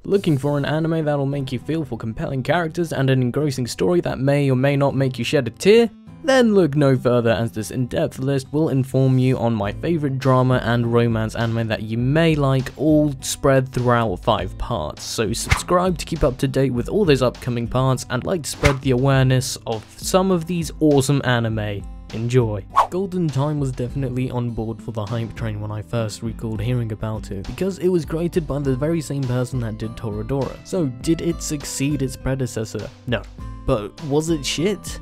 Looking for an anime that'll make you feel for compelling characters and an engrossing story that may or may not make you shed a tear? Then look no further, as this in-depth list will inform you on my favorite drama and romance anime that you may like, all spread throughout 5 parts. So subscribe to keep up to date with all those upcoming parts and like to spread the awareness of some of these awesome anime. Enjoy. Golden Time was definitely on board for the hype train when I first recalled hearing about it, because it was created by the very same person that did Toradora. So did it succeed its predecessor? No. But was it shit?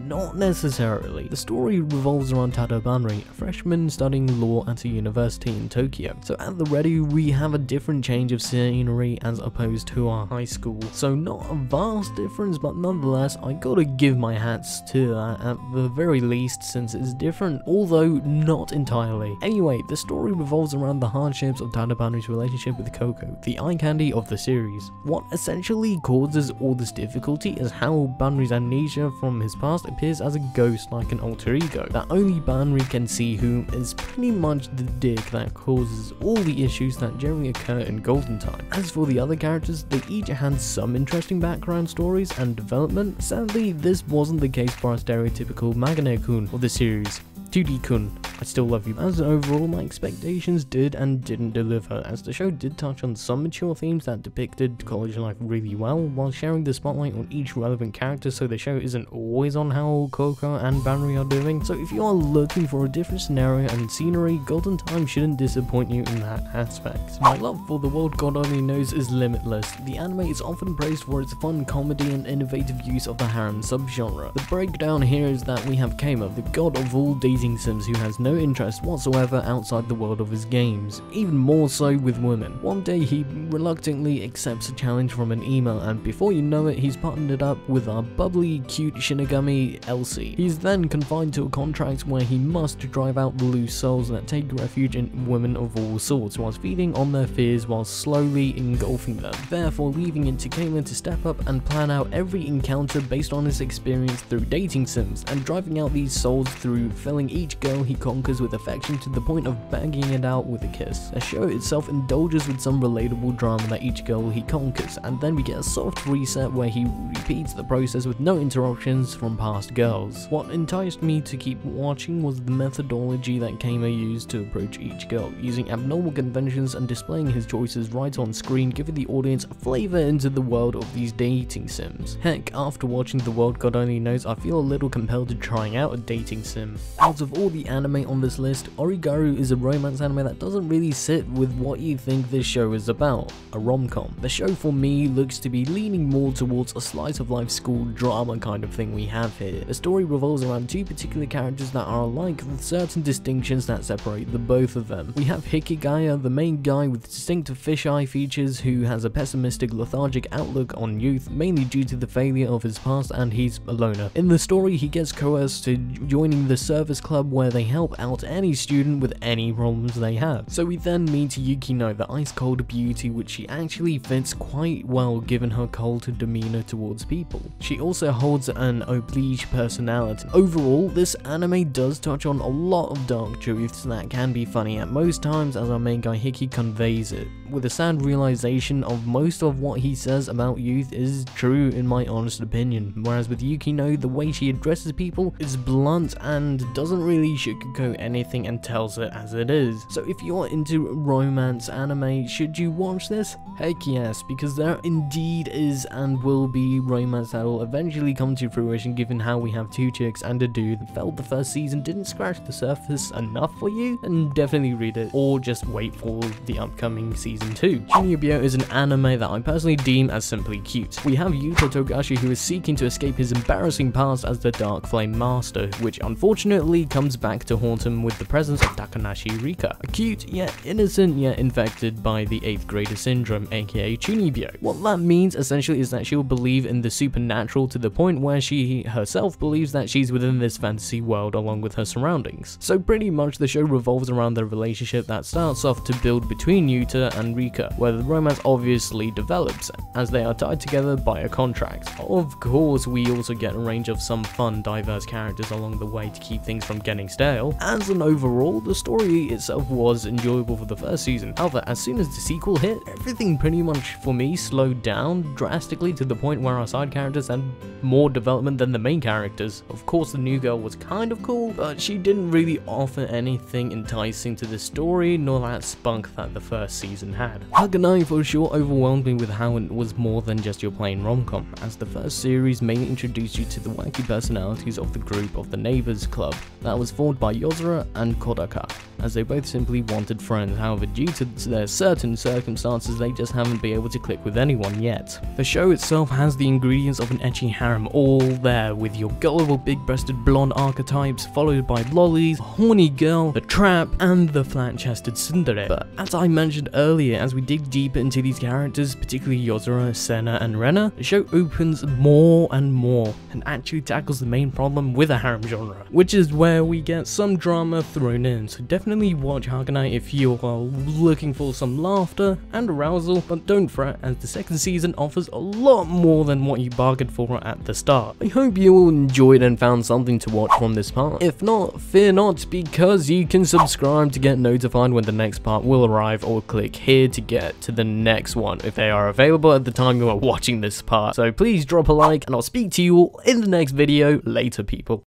Not necessarily. The story revolves around Tado Banri, a freshman studying law at a university in Tokyo. So at the ready, we have a different change of scenery as opposed to our high school. So not a vast difference, but nonetheless, I gotta give my hats to that at the very least, since it's different, although not entirely. Anyway, the story revolves around the hardships of Tado Banri's relationship with Coco, the eye candy of the series. What essentially causes all this difficulty is how Banri's amnesia from his past appears as a ghost like an alter ego that only Banri can see, who is pretty much the dick that causes all the issues that generally occur in Golden Time. As for the other characters, they each had some interesting background stories and development. Sadly, this wasn't the case for our stereotypical Magane-kun of the series. 2D-kun, I still love you. As overall, my expectations did and didn't deliver, as the show did touch on some mature themes that depicted college life really well, while sharing the spotlight on each relevant character, so the show isn't always on how Coco and Banri are doing. So if you are looking for a different scenario and scenery, Golden Time shouldn't disappoint you in that aspect. My love for The World God Only Knows is limitless. The anime is often praised for its fun comedy and innovative use of the harem subgenre. The breakdown here is that we have Keima, the god of all dating sims, who has no interest whatsoever outside the world of his games, even more so with women. One day he reluctantly accepts a challenge from an email, and before you know it, he's partnered up with our bubbly, cute Shinigami Elsie. He's then confined to a contract where he must drive out the loose souls that take refuge in women of all sorts, whilst feeding on their fears while slowly engulfing them, therefore leaving it to Keima to step up and plan out every encounter based on his experience through dating sims, and driving out these souls through filling each girl he conquers with affection to the point of banging it out with a kiss. The show itself indulges with some relatable drama that each girl he conquers, and then we get a soft reset where he repeats the process with no interruptions from past girls. What enticed me to keep watching was the methodology that Keima used to approach each girl, using abnormal conventions and displaying his choices right on screen, giving the audience a flavour into the world of these dating sims. Heck, after watching The World God Only Knows, I feel a little compelled to trying out a dating sim. Out of all the anime on this list, Origaru is a romance anime that doesn't really sit with what you think this show is about, a rom-com. The show for me looks to be leaning more towards a slice of life school drama kind of thing we have here. The story revolves around 2 particular characters that are alike with certain distinctions that separate the both of them. We have Hikigaya, the main guy with distinctive fisheye features, who has a pessimistic, lethargic outlook on youth, mainly due to the failure of his past, and he's a loner. In the story, he gets coerced to joining the service club where they help out any student with any problems they have. So we then meet Yukino, the ice-cold beauty, which she actually fits quite well given her cold demeanor towards people. She also holds an oblige personality. Overall, this anime does touch on a lot of dark truths that can be funny at most times, as our main guy Hiki conveys it, with a sad realization of most of what he says about youth is true in my honest opinion, whereas with Yukino, the way she addresses people is blunt and doesn't really sugarcoat anything and tells it as it is. So if you're into romance anime, should you watch this? Heck yes, because there indeed is and will be romance that will eventually come to fruition, given how we have 2 chicks and a dude that felt the first season didn't scratch the surface enough for you, and definitely read it, or just wait for the upcoming season 2. Chunibyo is an anime that I personally deem as simply cute. We have Yuta Togashi, who is seeking to escape his embarrassing past as the Dark Flame Master, which unfortunately comes back to haunt him with the presence of Takanashi Rika, a cute yet innocent yet infected by the 8th grader syndrome, aka Chunibyo. What that means essentially is that she'll believe in the supernatural to the point where she herself believes that she's within this fantasy world along with her surroundings. So pretty much the show revolves around the relationship that starts off to build between Yuta and Rika, where the romance obviously develops, as they are tied together by a contract. Of course, we also get a range of some fun, diverse characters along the way to keep things from from getting stale. As an overall, the story itself was enjoyable for the first season. However, as soon as the sequel hit, everything pretty much for me slowed down drastically to the point where our side characters had more development than the main characters. Of course, the new girl was kind of cool, but she didn't really offer anything enticing to the story, nor that spunk that the first season had. Haganai for sure overwhelmed me with how it was more than just your plain rom-com, as the first series mainly introduced you to the wacky personalities of the group of the Neighbors Club that was formed by Yozora and Kodaka, as they both simply wanted friends. However, due to their certain circumstances, they just haven't been able to click with anyone yet. The show itself has the ingredients of an ecchi harem all there, with your gullible big-breasted blonde archetypes, followed by lollies, a horny girl, the trap, and the flat-chested tsundere. But as I mentioned earlier, as we dig deeper into these characters, particularly Yozora, Senna, and Rena, the show opens more and more, and actually tackles the main problem with a harem genre, which is where we get some drama thrown in. So definitely watch Haganai if you are looking for some laughter and arousal, but don't fret, as the second season offers a lot more than what you bargained for at the start. I hope you all enjoyed and found something to watch from this part. If not, fear not, because you can subscribe to get notified when the next part will arrive, or click here to get to the next one if they are available at the time you are watching this part. So please drop a like, and I'll speak to you all in the next video later, people.